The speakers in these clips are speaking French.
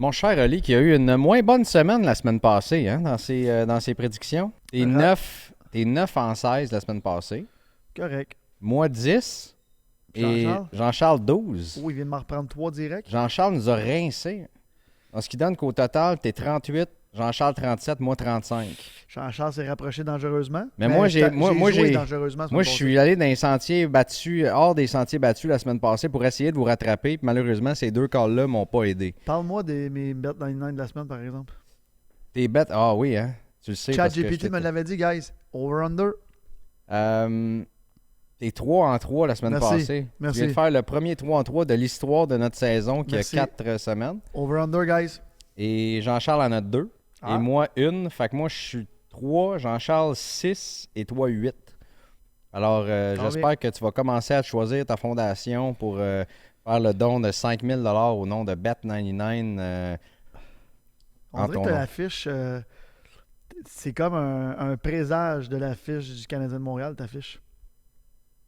Mon cher Oli, qui a eu une moins bonne semaine la semaine passée, hein, dans ses prédictions. T'es 9 en 16 la semaine passée. Correct. Moi 10. Et Jean-Charles? Jean-Charles 12. Oh, il vient de m'en reprendre 3 directs. Jean-Charles nous a rincé. En ce qui donne qu'au total, t'es 38, Jean-Charles 37, moi 35. Jean-Charles s'est rapproché dangereusement. Mais moi, j'ai joué dangereusement. Moi, je suis allé dans les sentiers battus, hors des sentiers battus la semaine passée pour essayer de vous rattraper. Puis malheureusement, ces deux calls-là m'ont pas aidé. Parle-moi de mes bêtes dans les 9 de la semaine, par exemple. Tes bêtes, ah oui, hein. Tu le sais. Chat parce que GPT me l'avait dit, guys. Over-under. T'es 3 en 3 la semaine passée. Merci. Tu viens de faire le premier 3 en 3 de l'histoire de notre saison qui Merci. a 4 semaines. Over-under, guys. Et Jean-Charles en a 2. Ah. Et moi, 1. Fait que moi, je suis 3, Jean-Charles 6 et toi 8. Alors, j'espère que tu vas commencer à choisir ta fondation pour faire le don de 5 000 $ au nom de Bet99. On dirait que l'affiche, c'est comme un présage de l'affiche du Canadien de Montréal, ta fiche.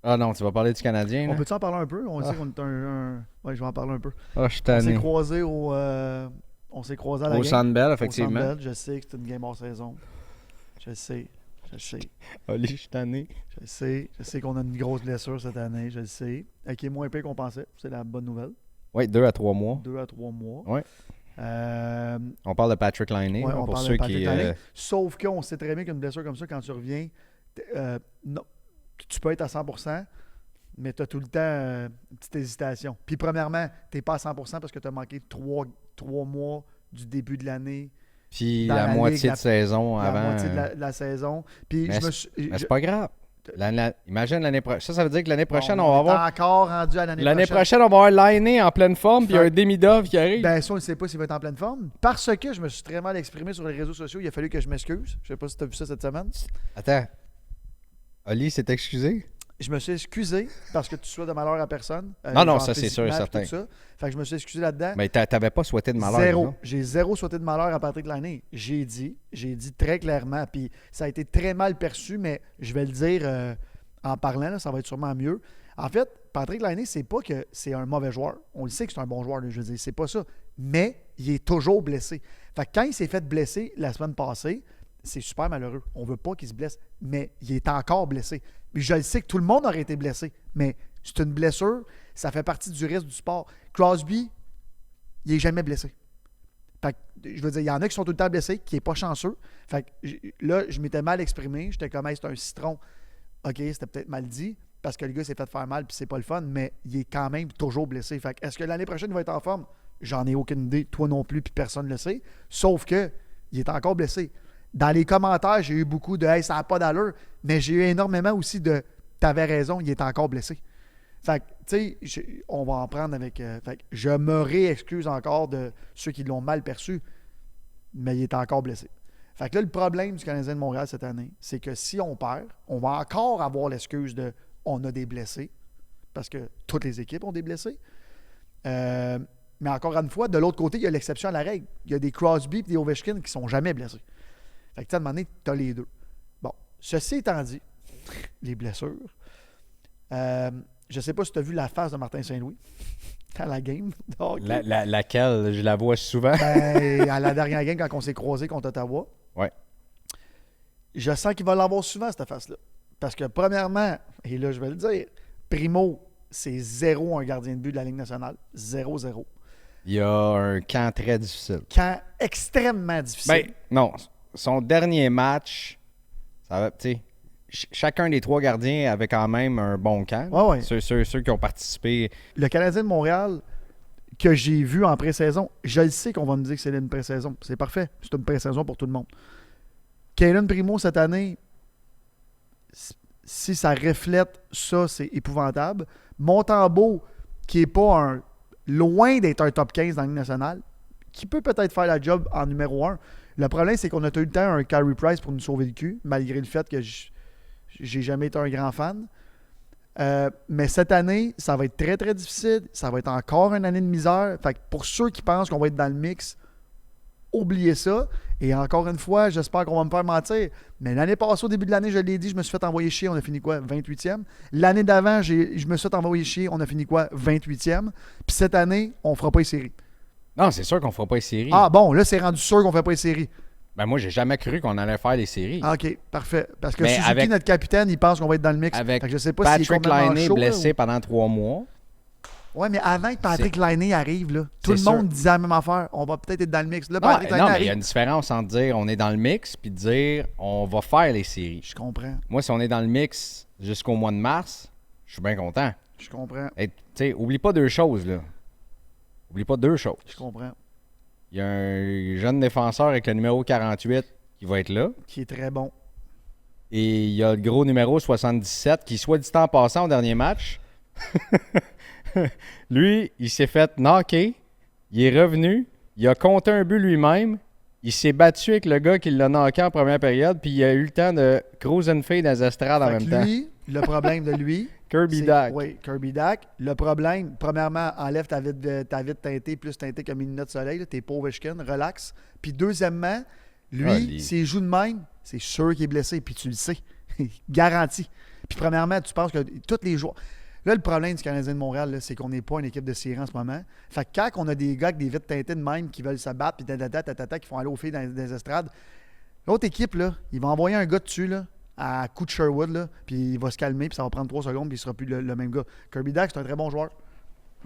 Ah non, tu vas parler du Canadien. On là? peut-tu en parler un peu? On sait qu'on est Ouais, je vais en parler un peu. Ah, je suis On s'est tanné. croisés on s'est croisés à la Au game. Centre Bell, Au effectivement. Centre Bell. Je sais que c'est une game hors saison. Je sais. Oli, je suis tanné. Je sais qu'on a une grosse blessure cette année, je le sais. Qui est moins pire qu'on pensait, c'est la bonne nouvelle. Oui, 2 à 3 mois. 2 à 3 mois. Ouais. Euh, On parle de Patrick Laine, ouais, on pour parle ceux de Patrick qui... Laine. Sauf qu'on sait très bien qu'une blessure comme ça, quand tu reviens, non, tu peux être à 100%, mais tu as tout le temps une petite hésitation. Puis premièrement, tu n'es pas à 100% parce que tu as manqué 3 mois du début de l'année. Puis dans la la moitié ligue, de saison La avant. moitié de la saison. Puis Mais je me suis... Mais c'est pas grave. Imagine l'année prochaine. Ça veut dire que l'année prochaine, Bon, on va est avoir... encore rendu à l'année prochaine, on va avoir Lainé en pleine forme, puis il y a un demi-dove qui arrive. Ben ça, on ne sait pas s'il va être en pleine forme. Parce que je me suis très mal exprimé sur les réseaux sociaux, il a fallu que je m'excuse. Je sais pas si tu as vu ça cette semaine. Attends. Oli s'est excusé? Je me suis excusé parce que tu souhaites de malheur à personne. Non, genre ça c'est sûr et physiquement, certain. puis tout ça. Fait que je me suis excusé là-dedans. Mais t'avais pas souhaité de malheur. Zéro. Non? J'ai zéro souhaité de malheur à Patrick Laine. J'ai dit très clairement, puis ça a été très mal perçu, mais je vais le dire en parlant, là, ça va être sûrement mieux. En fait, Patrick Laine, c'est pas que c'est un mauvais joueur. On le sait que c'est un bon joueur, là, je veux dire, c'est pas ça. Mais il est toujours blessé. Fait que quand il s'est fait blesser la semaine passée, c'est super malheureux. On veut pas qu'il se blesse, mais il est encore blessé. Puis je le sais que tout le monde aurait été blessé, mais c'est une blessure, ça fait partie du risque du sport. Crosby, il est jamais blessé. Fait que, je veux dire, il y en a qui sont tout le temps blessés, qui n'est pas chanceux. Fait que là, je m'étais mal exprimé. J'étais comme, hey, c'est un citron. OK, c'était peut-être mal dit, parce que le gars s'est fait faire mal, puis c'est pas le fun, mais il est quand même toujours blessé. Fait que, est-ce que l'année prochaine, il va être en forme? J'en ai aucune idée. Toi non plus, puis personne ne le sait. Sauf que il est encore blessé. Dans les commentaires, j'ai eu beaucoup de « Hey, ça n'a pas d'allure », mais j'ai eu énormément aussi de « T'avais raison, il est encore blessé ». Fait que, tu sais, on va en prendre avec... fait que je me réexcuse encore de ceux qui l'ont mal perçu, mais il est encore blessé. Fait que là, le problème du Canadien de Montréal cette année, c'est que si on perd, on va encore avoir l'excuse de « On a des blessés », parce que toutes les équipes ont des blessés. Mais encore une fois, de l'autre côté, il y a l'exception à la règle. Il y a des Crosby et des Ovechkin qui sont jamais blessés. Fait que, à un moment donné, tu as les deux. Bon, ceci étant dit, les blessures, je ne sais pas si tu as vu la face de Martin Saint-Louis à la game. Donc, Laquelle? Je la vois souvent. ben, à la dernière game, quand on s'est croisés contre Ottawa, Ouais. je sens qu'il va l'avoir souvent, cette face-là. Parce que, premièrement, et là, je vais le dire, Primo, c'est 0 un gardien de but de la Ligue nationale. 0-0. Il y a un camp très difficile. Camp extrêmement difficile. Ben, non. Son dernier match, ça va, tu sais, chacun des 3 gardiens avait quand même un bon camp. Ouais. Ceux qui ont participé. Le Canadien de Montréal que j'ai vu en pré-saison, je le sais qu'on va me dire que c'est une pré-saison. C'est parfait. C'est une pré-saison pour tout le monde. Kalen Primo, cette année, si ça reflète ça, c'est épouvantable. Montembeault, qui n'est pas loin d'être un top 15 dans la Ligue nationale, qui peut peut-être faire la job en numéro 1. Le problème, c'est qu'on a tout le temps un Carey Price pour nous sauver le cul, malgré le fait que j'ai jamais été un grand fan. Mais cette année, ça va être très, très difficile. Ça va être encore une année de misère. Fait que pour ceux qui pensent qu'on va être dans le mix, oubliez ça. Et encore une fois, j'espère qu'on va me faire mentir. Mais l'année passée, au début de l'année, je l'ai dit, je me suis fait envoyer chier. On a fini quoi? 28e. L'année d'avant, je me suis fait envoyer chier. On a fini quoi? 28e. Puis cette année, on ne fera pas les séries. Non, c'est sûr qu'on fera pas les séries. Ah bon, là, c'est rendu sûr qu'on fait pas les séries. Ben moi, j'ai jamais cru qu'on allait faire les séries. Ah, OK, parfait. Parce que Mais Suzuki, avec- notre capitaine, il pense qu'on va être dans le mix. Avec Fait que je sais pas s'il est Patrick complètement Laine chaud, là, blessé pendant 3 mois. Ouais, mais avant que Patrick Laine arrive, là, tout le C'est monde sûr. disait la même affaire. On va peut-être être dans le mix. Là, Non, Patrick Laine non, mais il y a arrive. une différence entre dire on est dans le mix puis dire on va faire les séries. Je comprends. Moi, si on est dans le mix jusqu'au mois de mars, je suis bien content. Je comprends. Et, tu sais, oublie pas 2 choses, là. Oublie pas 2 choses. Je comprends. Il y a un jeune défenseur avec le numéro 48 qui va être là. Qui est très bon. Et il y a le gros numéro 77 qui, soit dit en passant au dernier match, lui, il s'est fait knocker. Il est revenu. Il a compté un but lui-même. Il s'est battu avec le gars qui l'a knocké en première période. Puis il a eu le temps de cruise and fade dans les estrades en Fait même que temps. lui, le problème de lui, Kirby c'est- Dack. Oui, Kirby Dack. Le problème, premièrement, enlève ta vitre teintée, plus teintée comme une lunette de soleil. Là, t'es pauvre Ovechkin, relax. Puis deuxièmement, lui, Ah, s'il joue de même, c'est sûr qu'il est blessé, puis tu le sais. Garanti. Puis premièrement, tu penses que tous les joueurs... Là, le problème du Canadien de Montréal, là, c'est qu'on n'est pas une équipe de série en ce moment. Fait que quand on a des gars avec des vitres teintées de même qui veulent se battre, puis qui font aller aux filles dans les estrades, l'autre équipe, là, il va envoyer un gars dessus, là, à coup de Sherwood, là, puis il va se calmer, puis ça va prendre 3 secondes, puis il sera plus le même gars. Kirby Dack, c'est un très bon joueur.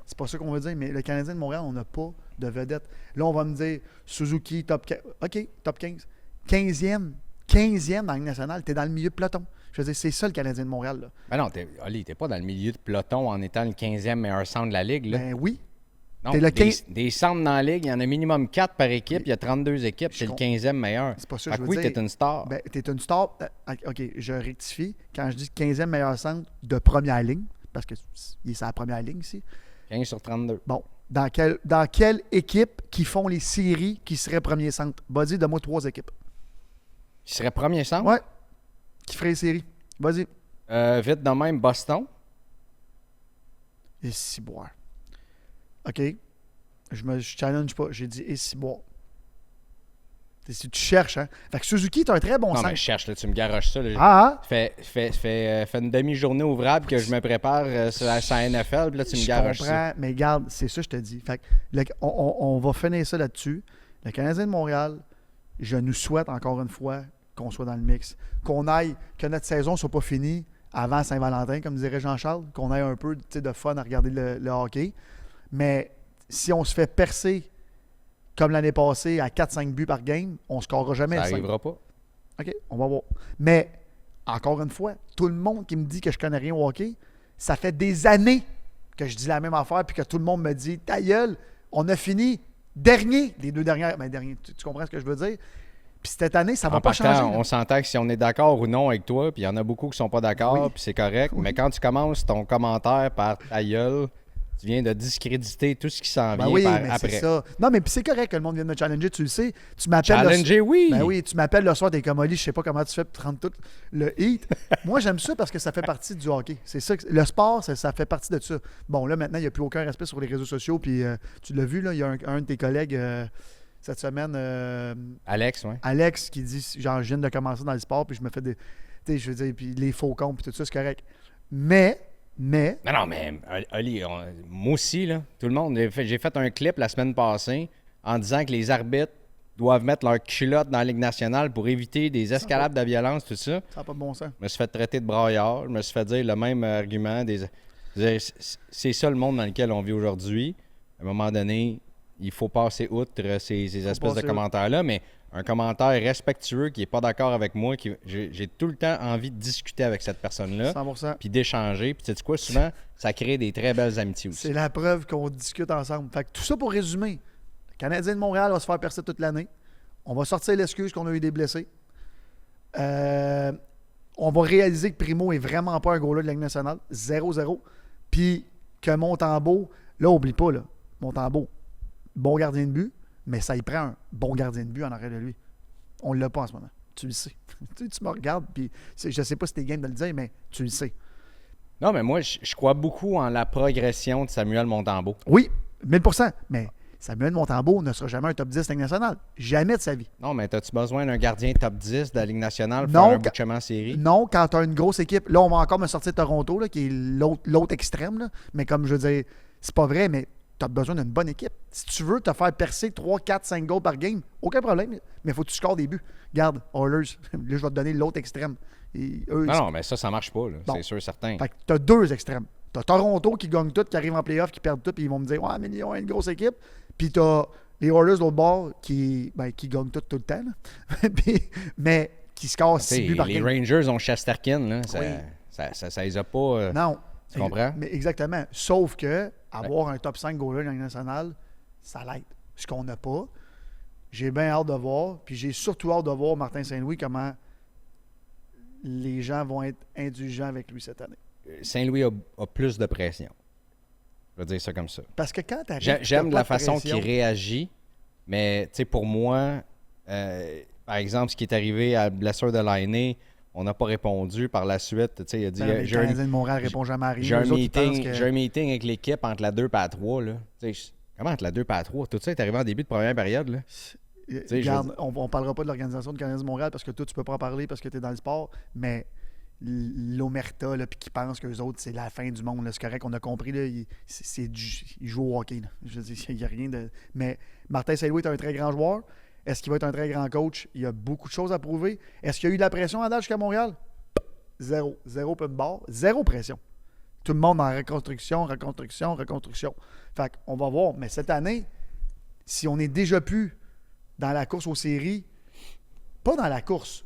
C'est pas ça qu'on veut dire, mais le Canadien de Montréal, on n'a pas de vedette. Là, on va me dire Suzuki, top 15. OK, top 15. 15e dans la Ligue nationale. T'es dans le milieu de peloton. Je veux dire, c'est ça le Canadien de Montréal. Là. Ben non, Oli, t'es pas dans le milieu de peloton en étant le 15e meilleur centre de la Ligue. Là. Ben oui. Non, t'es le 15 des centres dans la Ligue, il y en a minimum 4 par équipe. Il y a 32 équipes. Je C'est le comprends. 15e meilleur. C'est pas ça Fait que que je veux oui, dire. t'es une star. Ben, t'es une star. OK, je rectifie. Quand je dis 15e meilleur centre de première ligne, parce qu'il est sur la première ligne ici. 15 sur 32. Bon, dans quelle équipe qui font les séries qui serait premier centre? Vas-y, donne-moi 3 équipes. Il serait premier centre. Ouais. Qui ferait les séries. Vas-y. Vite de même, Boston. Et ciboire. OK. Je challenge pas. J'ai dit et ciboire. Si tu cherches, hein. Fait que Suzuki est un très bon Non, centre. mais cherche, là, tu me garoches ça. Là. Ah, Fais une demi-journée ouvrable que je me prépare sur la NFL, puis là, tu me je garoches comprends, ça. mais regarde, c'est ça que je te dis. Fait que on va finir ça là-dessus. Le Canadien de Montréal, je nous souhaite encore une fois qu'on soit dans le mix. Que notre saison ne soit pas finie avant Saint-Valentin, comme dirait Jean-Charles, qu'on ait un peu de fun à regarder le hockey. Mais si on se fait percer comme l'année passée à 4-5 buts par game, on ne scorera jamais Ça le 5. n'arrivera pas. OK, on va voir. Mais, encore une fois, tout le monde qui me dit que je connais rien au hockey, ça fait des années que je dis la même affaire puis que tout le monde me dit « Ta gueule, on a fini dernier, les 2 dernières. » Ben, dernier, tu comprends ce que je veux dire? Puis cette année, ça va En pas partant, changer. là. on s'entend que si on est d'accord ou non avec toi, puis il y en a beaucoup qui sont pas d'accord, Oui. puis c'est correct, mais quand tu commences ton commentaire par ta gueule, tu viens de discréditer tout ce qui s'en Ben vient oui, par mais après. c'est ça. Non, mais puis c'est correct que le monde vienne me challenger, tu le sais. Tu m'appelles Challenger, oui! Ben oui, tu m'appelles le soir, t'es comme Oli, je sais pas comment tu fais pour te rendre tout le hit. Moi, j'aime ça parce que ça fait partie du hockey. C'est ça, le sport, ça fait partie de ça. Bon, là, maintenant, il n'y a plus aucun respect sur les réseaux sociaux. Puis, tu l'as vu, là, il y a un de tes collègues cette semaine, Alex, oui. Alex, qui dit genre, je viens de commencer dans le sport, puis je me fais des. Tu sais, je veux dire, puis les faux comptes, puis tout ça, c'est correct. Mais. Non, mais Oli, moi aussi, là, tout le monde, j'ai fait un clip la semaine passée en disant que les arbitres doivent mettre leur culotte dans la Ligue nationale pour éviter des escalades de violence, tout ça. Ça n'a pas de bon sens. Je me suis fait traiter de braillard. Je me suis fait dire le même argument. C'est ça le monde dans lequel on vit aujourd'hui. À un moment donné, il faut passer outre ces espèces de passer commentaires-là, mais un commentaire respectueux qui n'est pas d'accord avec moi, j'ai tout le temps envie de discuter avec cette personne-là, 100%. puis d'échanger. Puis tu sais quoi, souvent, ça crée des très belles amitiés aussi. C'est la preuve qu'on discute ensemble. Fait que tout ça pour résumer. Le Canadien de Montréal va se faire percer toute l'année. On va sortir l'excuse qu'on a eu des blessés. On va réaliser que Primo est vraiment pas un goaler de la Ligue nationale. 0-0. Puis que Montembeault, là, oublie pas, là. Montembeault, bon gardien de but, mais ça y prend un bon gardien de but en arrière de lui. On l'a pas en ce moment. Tu le sais. Tu me regardes, puis je sais pas si t'es game de le dire, mais tu le sais. Non, mais moi, je crois beaucoup en la progression de Samuel Montembeault. Oui, 1000%. Mais Samuel Montembeault ne sera jamais un top 10 de la Ligue nationale. Jamais de sa vie. Non, mais as-tu besoin d'un gardien top 10 de la Ligue nationale pour Non, faire un bout de chemin en série? Non, quand tu as une grosse équipe. Là, on va encore me sortir Toronto, là, qui est l'autre extrême. Là. Mais comme je veux dire, c'est pas vrai, mais tu as besoin d'une bonne équipe. Si tu veux te faire percer 3, 4, 5 goals par game, aucun problème, mais il faut que tu scores des buts. Regarde, Oilers, là, je vais te donner l'autre extrême. Et non, mais ça marche pas, là. Bon. C'est sûr, certain. Fait que tu as 2 extrêmes. Tu as Toronto qui gagne tout, qui arrive en playoff, qui perdent tout, puis ils vont me dire, ouais, mais ils ont une grosse équipe. Puis tu as les Oilers de l'autre bord qui gagnent tout le temps, mais qui scorent 6 buts par game. Les Rangers ont Shesterkin, là. Ça les a pas. Non. Tu comprends? Mais exactement. Sauf que avoir un top 5 goaler dans la nationale, ça l'aide. Ce qu'on n'a pas. J'ai bien hâte de voir. Puis j'ai surtout hâte de voir Martin Saint-Louis comment les gens vont être indulgents avec lui cette année. Saint-Louis a plus de pression. Je vais dire ça comme ça. Parce que quand tu j'aime la façon qu'il réagit, mais tu sais, pour moi, par exemple, ce qui est arrivé à la blessure de Lainé, on n'a pas répondu par la suite. Tu sais, il a dit le Canadien de Montréal répond jamais à rien. J'ai un meeting avec l'équipe entre la 2 et la 3. Là. Comment entre la 2 et la 3? Tout ça est arrivé en début de première période. Là. Regarde, on ne parlera pas de l'organisation du Canadien de Montréal parce que toi, tu peux pas en parler parce que tu es dans le sport, mais l'Omerta, puis qui pense qu'eux autres, c'est la fin du monde. Là. C'est correct, on a compris. Là, ils jouent au hockey. Là. Je dis, il n'y a rien de. Mais Martin Saint-Louis est un très grand joueur. Est-ce qu'il va être un très grand coach? Il y a beaucoup de choses à prouver. Est-ce qu'il y a eu de la pression à date jusqu'à Montréal? Zéro. Zéro open bar. Zéro pression. Tout le monde en reconstruction. Fait qu'on va voir. Mais cette année, si on est déjà plus dans la course aux séries, pas dans la course,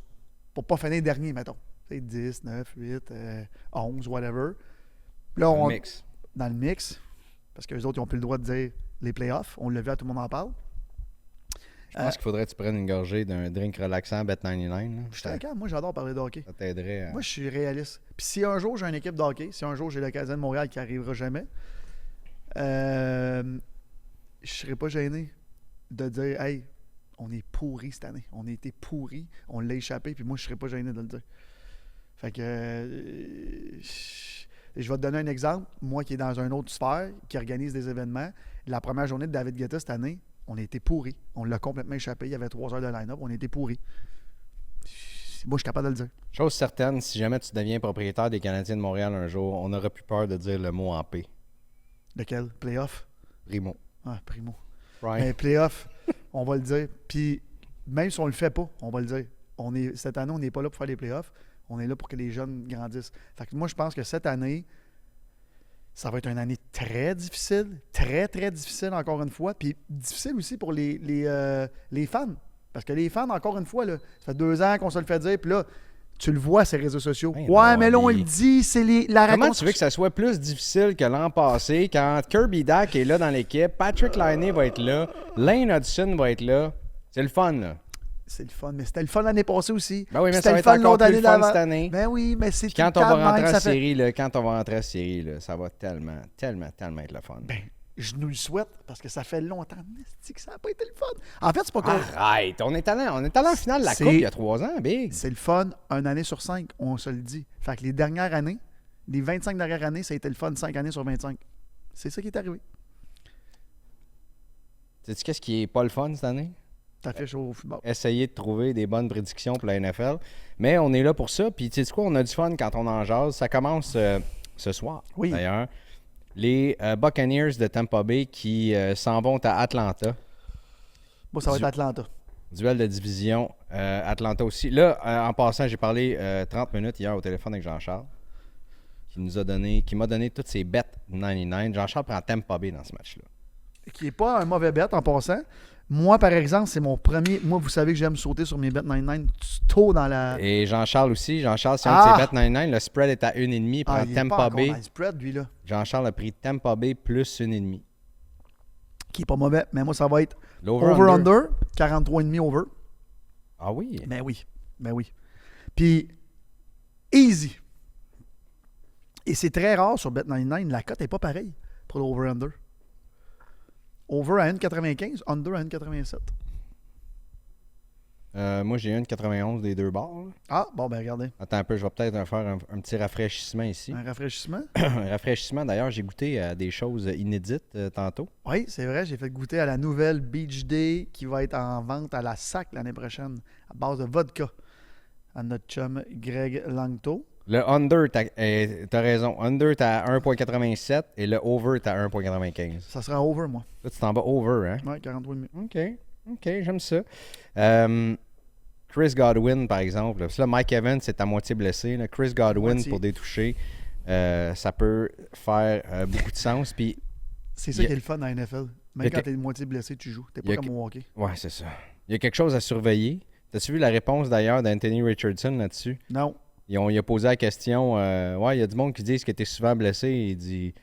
pour pas finir dernier, mettons. 10, 9, 8, 11, whatever. Là, dans le mix. Dans le mix. Parce qu'eux autres, ils n'ont plus le droit de dire les playoffs. On l'a vu, tout le monde en parle. Je pense qu'il faudrait que tu prennes une gorgée d'un drink relaxant Bet99. Je suis d'accord. Moi, j'adore parler de hockey. Ça t'aiderait à... Moi, je suis réaliste. Puis si un jour j'ai une équipe de hockey, si un jour j'ai le Canadien de Montréal qui n'arrivera jamais, je ne serais pas gêné de dire « Hey, on est pourris cette année. On a été pourris. On l'a échappé. » Puis moi, je ne serais pas gêné de le dire. Fait que... je vais te donner un exemple. Moi qui est dans une autre sphère, qui organise des événements, la première journée de David Guetta cette année, on a été pourris. On l'a complètement échappé. Il y avait 3 heures de line-up. On a été pourris. Moi, je suis capable de le dire. Chose certaine, si jamais tu deviens propriétaire des Canadiens de Montréal un jour, on n'aura plus peur de dire le mot en P. Lequel? Playoff? Primo. Ah, primo. Right. Mais playoff, on va le dire. Puis, même si on le fait pas, on va le dire. Cette année, on n'est pas là pour faire les playoffs. On est là pour que les jeunes grandissent. Fait que moi, je pense que cette année, ça va être une année très difficile. Très, très difficile, encore une fois. Puis difficile aussi pour les fans. Parce que les fans, encore une fois, là, ça fait 2 ans qu'on se le fait dire. Puis là, tu le vois, ces réseaux sociaux. Mais là, on le dit, c'est la Comment tu veux que ça soit plus difficile que l'an passé quand Kirby Dach est là dans l'équipe, Patrick Laine va être là, Lane Hudson va être là? C'est le fun, là. C'est le fun, mais c'était le fun l'année passée aussi. Ben oui, mais ça va être encore plus le fun cette année. Ben oui, mais c'est quand on va rentrer en série, quand on va rentrer en série, là, ça va tellement être le fun. Ben, je nous le souhaite parce que ça fait longtemps que ça n'a pas été le fun. En fait, c'est pas cool. Arrête, on est allé en finale de la Coupe il y a 3 ans, Big. C'est le fun, 1 année sur 5, on se le dit. Fait que les dernières années, les 25 dernières années, ça a été le fun 5 années sur 25. C'est ça qui est arrivé. Sais-tu qu'est-ce qui est pas le fun cette année? T'affiches au football. Essayer de trouver des bonnes prédictions pour la NFL. Mais on est là pour ça. Puis tu sais quoi, on a du fun quand on en jase. Ça commence ce soir, d'ailleurs. Les Buccaneers de Tampa Bay qui s'en vont à Atlanta. Bon, ça va être Atlanta. Duel de division. Atlanta aussi. Là, en passant, j'ai parlé 30 minutes hier au téléphone avec Jean-Charles qui m'a donné toutes ses bêtes 99. Jean-Charles prend Tampa Bay dans ce match-là. Qui n'est pas un mauvais bet en passant. Moi, par exemple, c'est mon premier. Moi, vous savez que j'aime sauter sur mes bets 99 tôt dans la. Et Jean-Charles aussi. Jean-Charles, c'est un de ses bets 99. Le spread est à 1,5. Il prend Tampa Bay. Dans le spread, lui, là. Jean-Charles a pris Tampa Bay plus 1,5. Qui n'est pas mauvais. Mais moi, ça va être over-under. 43,5 over. Ah oui? Ben oui. Puis, easy. Et c'est très rare sur Bet99. La cote n'est pas pareille pour l'over-under. Over à 1,95, under à 1,87. Moi, j'ai 1,91 des deux bords. Là. Ah, bon, ben regardez. Attends un peu, je vais peut-être faire un petit rafraîchissement ici. Un rafraîchissement? Un rafraîchissement, d'ailleurs, j'ai goûté à des choses inédites tantôt. Oui, c'est vrai, j'ai fait goûter à la nouvelle Beach Day qui va être en vente à la SAC l'année prochaine, à base de vodka, à notre chum Greg Langto. Le under, t'as raison. Under, t'as à 1,87 et le over, t'as à 1,95. Ça sera over, moi. Là, tu t'en vas over, hein? Ouais, 43,5. OK, j'aime ça. Chris Godwin, par exemple. Parce que là, Mike Evans, c'est à moitié blessé. Là. Chris Godwin, Moitié. pour des touchés, ça peut faire beaucoup de sens. Puis, C'est ça qui est le fun dans la NFL. Même quand t'es moitié blessé, tu joues. T'es pas comme au hockey. ouais, c'est ça. Il y a quelque chose à surveiller. T'as-tu vu la réponse d'ailleurs d'Anthony Richardson là-dessus? Non. Il a posé la question. Ouais, il y a du monde qui disent que t'es souvent blessé. Il dit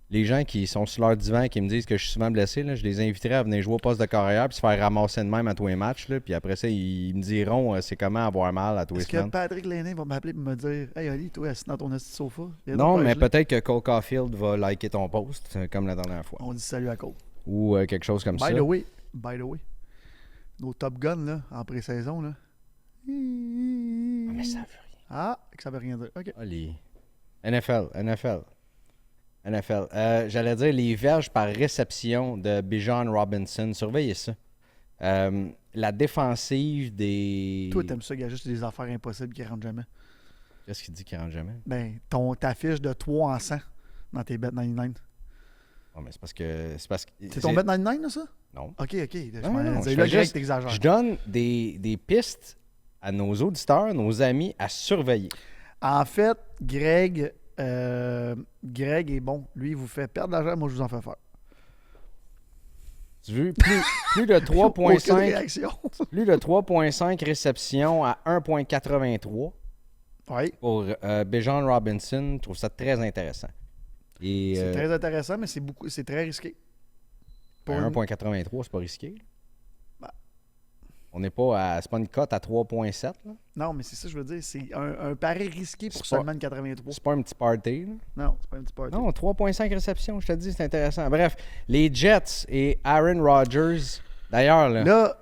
les gens qui sont sur leur divan qui me disent que je suis souvent blessé, là, je les inviterais à venir jouer au poste de carrière puis se faire ramasser de même à tous les matchs. Là, puis après ça, ils me diront c'est comment avoir mal à tous les Est-ce que semaines. Patrick Lainé va m'appeler pour me dire Hey Ali, toi, assis dans ton assis de sofa? Non, mais peut-être que Cole Caulfield va liker ton post comme la dernière fois. On dit salut à Cole. Ou quelque chose comme ça. By the way, nos Top Gun là, en pré-saison, là. Ah, mais ça veut rien. Ah, que ça veut rien dire. OK. Ah, les... NFL. J'allais dire les verges par réception de Bijan Robinson. Surveillez ça. La défensive des... Toi, t'aimes ça, il y a juste des affaires impossibles qui rentrent jamais. Qu'est-ce qu'il dit qui rentre jamais? Ben, ta fiche de 3 en 100 dans tes bet 99. Oh, mais c'est parce que... C'est ton bet 99, là, ça? Non. OK. Je Non, m'en non, disais, je là, fais Greg, juste- t'exagères. Je donne des pistes à nos auditeurs, nos amis, à surveiller. En fait, Greg est bon. Lui, il vous fait perdre de l'argent, moi, je vous en fais faire. Tu veux plus de Aucune 3,5 réaction. plus de 3,5 réceptions à 1,83 Oui. pour Bijan Robinson. Je trouve ça très intéressant. Et C'est très intéressant, mais c'est très risqué. Pour une- 1,83, c'est pas risqué. Bah. On n'est pas à... C'est pas une cote à 3,7. Là. Non, mais c'est ça que je veux dire. C'est un pari risqué pour C'est pas- seulement une 83. C'est pas un petit party. Là. Non, c'est pas un petit party. Non, 3,5 réceptions, je te dis, c'est intéressant. Bref, les Jets et Aaron Rodgers. D'ailleurs, Là,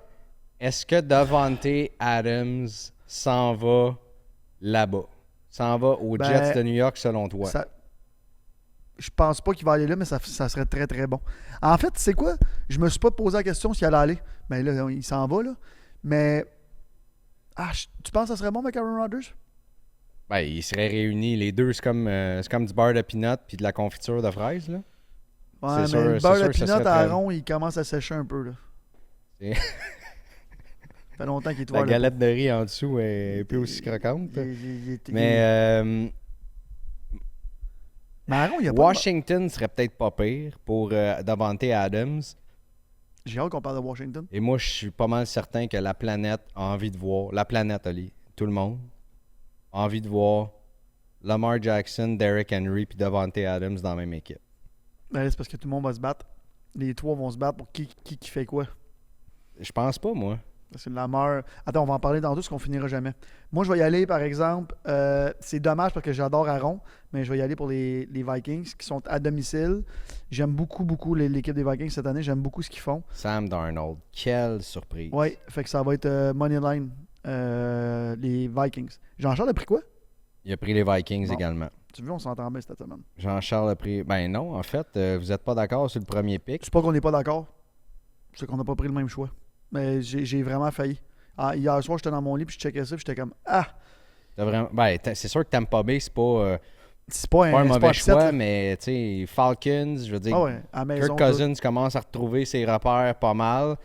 est-ce que Davante Adams s'en va là-bas? S'en va aux Ben, Jets de New York, selon toi? je pense pas qu'il va aller là, mais ça serait très, très bon. En fait, c'est quoi? Je me suis pas posé la question s'il allait aller. Mais là, il s'en va, là. Mais... tu penses que ça serait bon avec Aaron Rodgers? Ben, ils seraient réunis. Les deux, c'est comme du beurre de peanut puis de la confiture de fraises, là. Ouais, C'est mais sûr- le c'est beurre sûr de que ça pinot serait à très- Aaron, il commence à sécher un peu, là. C'est- Ça fait longtemps qu'il est La ouvert. galette de riz en dessous est plus aussi croquante. Mais Mais Aaron, il y a pas... Washington serait peut-être pas pire pour Davante Adams. J'ai hâte qu'on parle de Washington. Et moi, je suis pas mal certain que la planète a envie de voir, la planète, Ali, tout le monde, a envie de voir Lamar Jackson, Derrick Henry puis Davante Adams dans la même équipe. Ben, c'est parce que tout le monde va se battre. Les trois vont se battre pour qui fait quoi. Je pense pas, moi. Parce que Lamar... Attends, on va en parler dans tout parce qu'on finira jamais. Moi, je vais y aller, par exemple... c'est dommage parce que j'adore Aaron, mais je vais y aller pour les Vikings qui sont à domicile. J'aime beaucoup l'équipe des Vikings cette année. J'aime beaucoup ce qu'ils font. Sam Darnold, quelle surprise. Oui, fait que ça va être Moneyline, les Vikings. Jean-Charles a pris quoi? Il a pris les Vikings Bon. également. Tu veux, on s'entend bien cette semaine. Jean-Charles a pris... Ben non, en fait, vous êtes pas d'accord sur le premier pick. C'est pas qu'on n'est pas d'accord. C'est qu'on n'a pas pris le même choix. Mais j'ai vraiment failli. Hier soir, j'étais dans mon lit puis je checkais ça puis j'étais comme T'as vraiment... Ben, c'est sûr que Tampa Bay, c'est pas c'est pas un c'est mauvais upset, choix, là. mais tu sais, Falcons, je veux dire, Ah ouais, à la maison. Kirk Cousins commence à retrouver ses repères pas mal.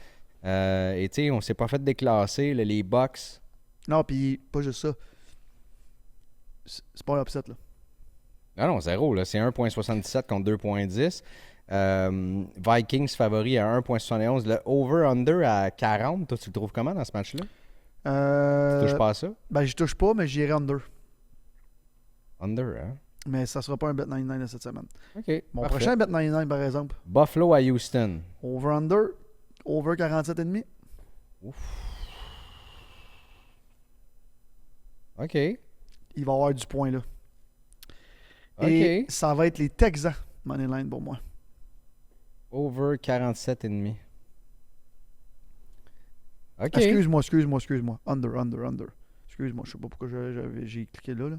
Et tu sais, on s'est pas fait déclasser, là, les Bucks. Non, puis pas juste ça. C'est pas un upset, là. Non, zéro, là. C'est 1,77 contre 2,10. Vikings favori à 1,71. Le over-under à 40, toi, tu le trouves comment dans ce match-là? Tu touches pas à ça? Ben, j'y touche pas, mais j'irai under. Under, hein? Mais ça sera pas un bet 99 de cette semaine. OK. Mon parfait. prochain bet 99, par exemple. Buffalo à Houston. Over-under. Over 47,5. OK. Il va y avoir du point, là. OK. Et ça va être les Texans, Moneyline, pour moi. Over 47,5. OK. Excuse-moi. Under. Excuse-moi, je sais pas pourquoi j'ai cliqué là.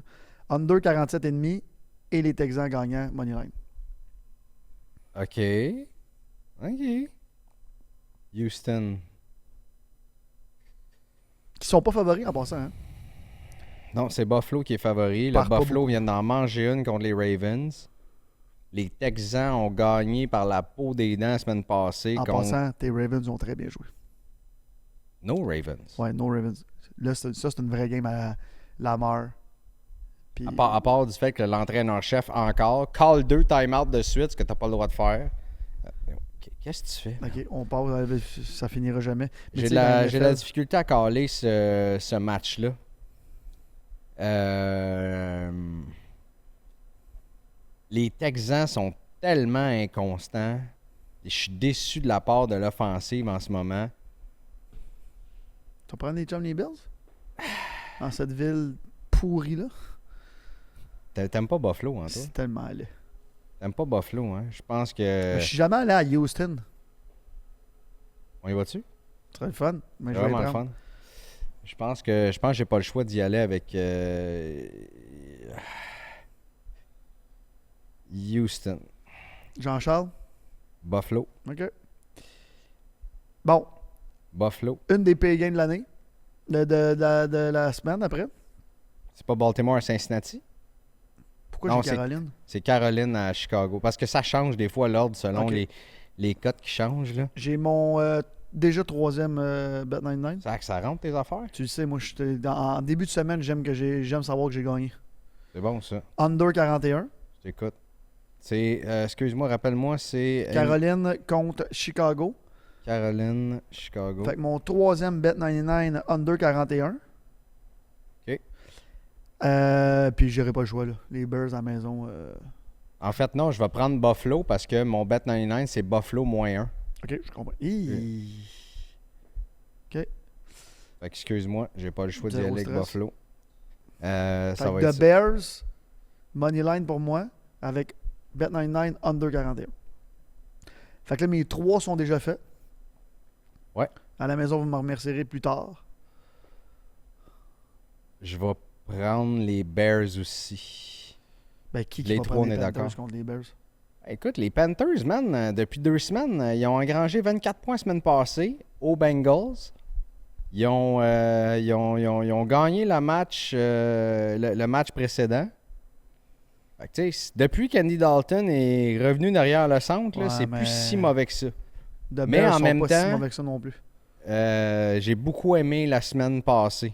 Under 47,5 et les Texans gagnants, Moneyline. OK. Houston. Qui sont pas favoris en passant, hein? Non, c'est Buffalo qui est favori. Le Par pas Buffalo beaucoup. vient d'en manger une contre les Ravens. Les Texans ont gagné par la peau des dents la semaine passée En contre passant, tes Ravens ont très bien joué. nos Ravens. Ouais, no Ravens. Là, ça, c'est une vraie game à Lamar. Puis, À part du fait que l'entraîneur-chef, encore, call 2 time-out de suite, ce que tu n'as pas le droit de faire. Qu'est-ce que tu fais? OK, on part, ça finira jamais. Mais J'ai tu de sais, dans j'ai de NFL, la difficulté à caler ce match-là. Les Texans sont tellement inconstants. Et je suis déçu de la part de l'offensive en ce moment. Tu vas prendre les Chum les Bills? Dans cette ville pourrie-là? T'aimes pas Buffalo, hein, toi? C'est tellement laid. T'aimes pas Buffalo, hein? Je pense que... Je suis jamais allé à Houston. On y va-tu? Ce serait le fun. Mais C'est je vais vraiment les le prendre. fun. Je pense que j'ai pas le choix d'y aller avec Houston. Jean-Charles? Buffalo. OK. Bon, Buffalo. une des pires games de l'année. De la semaine après. C'est pas Baltimore à Cincinnati? Pourquoi Non, j'ai Caroline? C'est Caroline à Chicago. Parce que ça change des fois l'ordre selon Ok. les cotes qui changent. Là. J'ai mon déjà troisième Bet99. Ça rentre tes affaires? Tu le sais, moi, en début de semaine, j'aime savoir que j'ai gagné. C'est bon ça. Under 41. Je t'écoute. C'est, excuse-moi, rappelle-moi, c'est Caroline contre Chicago. Caroline, Chicago. Fait que mon troisième Bet99 Under 41. OK. Puis j'aurai pas le choix, là. Les Bears à la maison. En fait, non, je vais prendre Buffalo parce que mon Bet99, c'est Buffalo -1. OK, je comprends. Fait que, excuse-moi, j'ai pas le choix d'y Zéro aller avec stress. Buffalo. Fait Ça que va The être ça. Bears, Moneyline pour moi, avec Bet99 Under 41. Fait que là, mes trois sont déjà faits. Ouais. À la maison, vous me remercierez plus tard. Je vais prendre les Bears aussi. Ben, qui Les va trois, prendre on les est Panthers d'accord. contre les Bears? Écoute, les Panthers, man, depuis 2 semaines, ils ont engrangé 24 points la semaine passée aux Bengals. Ils ont gagné le match précédent. Fait que, tu sais, depuis qu'Andy Dalton est revenu derrière le centre, là, Ouais, c'est mais- plus si mauvais que ça. The Mais Bears en sont même pas si temps- mauvais que ça non plus. J'ai beaucoup aimé la semaine passée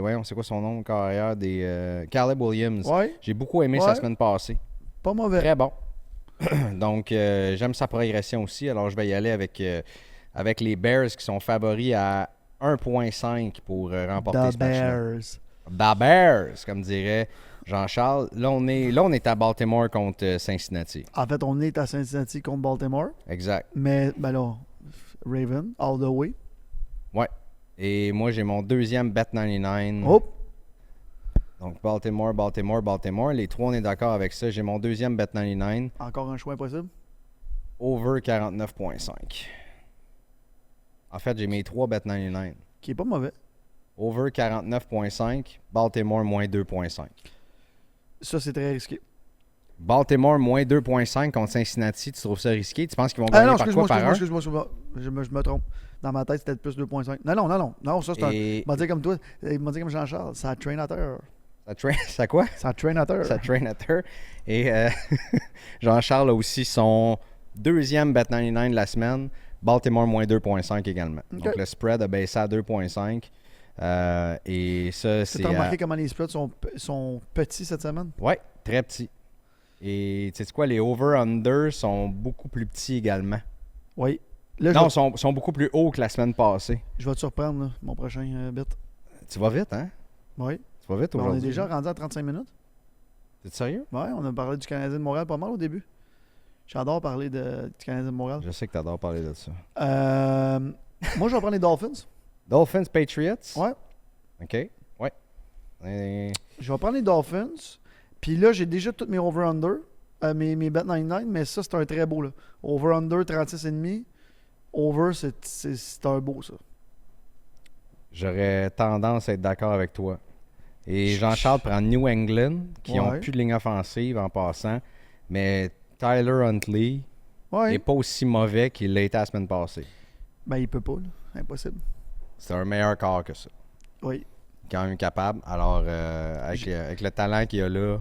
voyons, c'est quoi son nom, carrière, des Caleb Williams. Ouais, J'ai beaucoup aimé Ouais. sa semaine passée. pas mauvais. Très bon. Donc, j'aime sa progression aussi. Alors, je vais y aller avec les Bears qui sont favoris à 1,5 pour remporter The ce match-là. Bears. The Bears, comme dirait Jean-Charles. Là, on est à Baltimore contre Cincinnati. En fait, on est à Cincinnati contre Baltimore. Exact. Mais, ben là, Raven, all the way. Ouais. Et moi, j'ai mon deuxième Bet99. Hop! Donc, Baltimore. Les trois, on est d'accord avec ça. J'ai mon deuxième Bet99. Encore un choix impossible. Over 49,5. En fait, j'ai mes trois Bet99. Qui est pas mauvais. Over 49,5. Baltimore moins 2,5. Ça, c'est très risqué. Baltimore moins 2,5 contre Cincinnati. Tu trouves ça risqué? Tu penses qu'ils vont Ah gagner non, par quoi? Par un? excuse-moi. Je me trompe. Dans ma tête, c'était plus 2.5. Non, ça, c'est un. Et Il m'a dit comme toi. Il m'a dit comme Jean-Charles. Ça train à terre. ça quoi? Ça train à terre. Ça train at her. Et Jean-Charles a aussi son deuxième Bet99 de la semaine. Baltimore moins 2,5 également. Ok. Donc le spread a baissé à 2,5. Et ça, Tu c'est... as remarqué comment les spreads sont petits cette semaine? Ouais, très petit. Et tu sais quoi, les over-under sont beaucoup plus petits également. Oui. Là, Non, sont beaucoup plus hauts que la semaine passée. je vais te surprendre, là, mon prochain bit. Tu vas vite, hein? Oui. Tu vas vite Ben, on aujourd'hui. est déjà rendu à 35 minutes. T'es sérieux? Oui, on a parlé du Canadien de Montréal pas mal au début. J'adore parler du Canadien de Montréal. Je sais que t'adores parler de ça. Moi, je vais prendre les Dolphins. Dolphins, Patriots? Ouais. OK. Ouais. Et- Je vais prendre les Dolphins. Puis là, j'ai déjà tous mes over-under, mes Bet99, mais ça, c'est un très beau. Là. Over-under, 36,5. Over, c'est un beau, ça. J'aurais tendance à être d'accord avec toi. Et Jean-Charles prend New England, qui n'ont Ouais. plus de ligne offensive en passant. Mais Tyler Huntley Ouais. n'est pas aussi mauvais qu'il l'a été la semaine passée. Ben, il peut pas, là. Impossible. C'est un meilleur corps que ça. Oui. quand même capable. Alors, avec le talent qu'il y a là,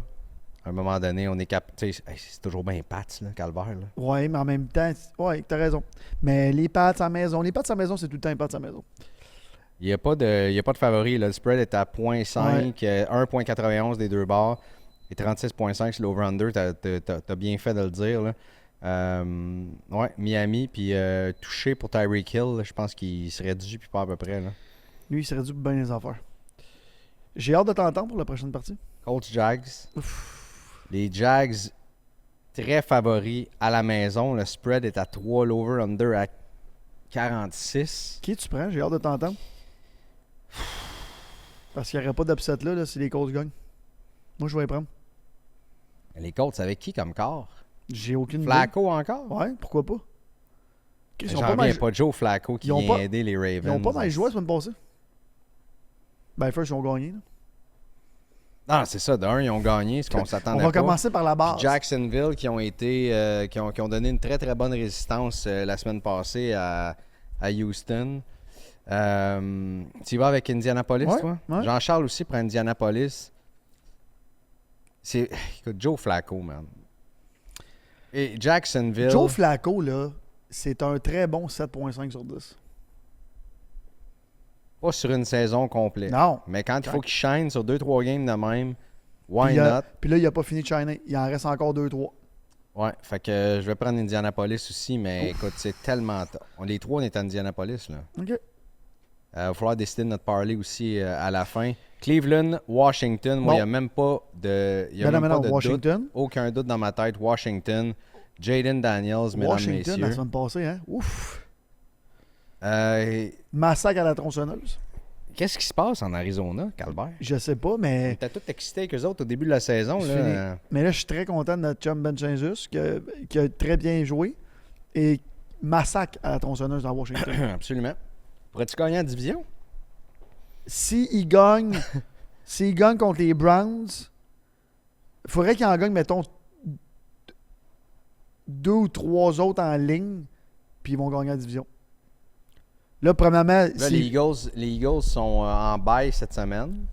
à un moment donné, on est capable. C'est toujours bien Pats, là, Calvaire. Là. Ouais, mais en même temps, ouais, t'as raison. Mais les Pats à la maison, c'est tout le temps les Pats à la maison. Il n'y a pas de favori. Là. Le spread est à 0.5, 1.91 des deux bords et 36.5 sur l'over-under. T'as bien fait de le dire. Là. Ouais, Miami, puis touché pour Tyreek Hill, là, je pense qu'il serait dû, puis pas à peu près. Là. Lui, il serait dû pour bien les affaires. J'ai hâte de t'entendre pour la prochaine partie. Colts Jags. Les Jags, très favoris à la maison. Le spread est à 3, l'over-under à 46. Qui tu prends? J'ai hâte de t'entendre. Parce qu'il n'y aurait pas d'upset là si les Colts gagnent. Moi, je vais les prendre. Les Colts, c'est avec qui comme corps? J'ai aucune Flacco encore? Ouais, pourquoi pas? J'en reviens pas Joe Flacco qui vient aider les Ravens. Ils n'ont pas mal joué la semaine passée. Ben, first, ils ont gagné. Là. Non, c'est ça. D'un, ils ont gagné, ce qu'on s'attendait pas. On va commencer par la base. Puis Jacksonville, qui ont été, qui ont donné une très, très bonne résistance la semaine passée à Houston. Tu y vas avec Indianapolis, toi? Ouais. Jean-Charles aussi prend Indianapolis. Écoute, Joe Flacco, man. Et Jacksonville... Joe Flacco, là, c'est un très bon 7.5 sur 10. Pas sur une saison complète. Non. Mais quand il faut qu'il shine sur 2-3 games de même, why not? Puis là, il n'a pas fini de shiner. Il en reste encore 2-3. Ouais, fait que je vais prendre Indianapolis aussi, mais écoute, c'est tellement... Les trois, on est à Indianapolis, là. OK. Il va falloir décider de notre parlay aussi à la fin. Cleveland, Washington, moi, il n'y a même pas de, Washington. Doute, aucun doute dans ma tête. Washington, Jaden Daniels, mesdames, messieurs. Washington, la semaine passée, hein? Ouf! Massacre à la tronçonneuse. Qu'est-ce qui se passe en Arizona, Calbert? Je sais pas, mais... T'as tout excité avec eux autres au début de la saison. Là. Mais là, je suis très content de notre chum Ben Chazus, qui a très bien joué. Et massacre à la tronçonneuse dans Washington. Absolument. Pourrais-tu gagner en division? S'il gagne contre les Browns, il faudrait qu'il en gagne, mettons, 2 ou 3 autres en ligne, puis ils vont gagner la division. Là, premièrement... Là, les Eagles sont en bye cette semaine.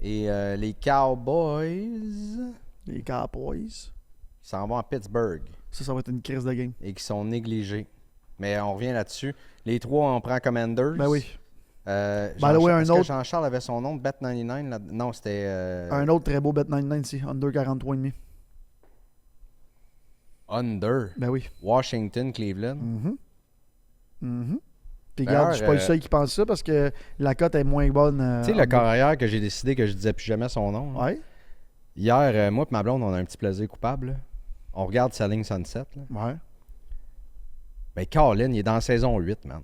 Et les Cowboys... Les Cowboys... Ils s'en vont à Pittsburgh. Ça va être une crise de game. Et qui sont négligés. Mais on revient là-dessus. Les trois, on prend Commanders. Ben oui. Jean-Charles avait son nom de Bet99 là? Non, c'était... Un autre très beau Bet99 ici. Under 43,5. Under? Ben oui. Washington, Cleveland. Puis regarde, je suis pas le seul qui pense ça parce que la cote est moins bonne. Tu sais, le carrière que j'ai décidé que je disais plus jamais son nom. Ouais. Hier, moi et ma blonde, on a un petit plaisir coupable. Là. On regarde Selling Sunset. Là. Ouais. Ben, Colin, il est dans la saison 8, man.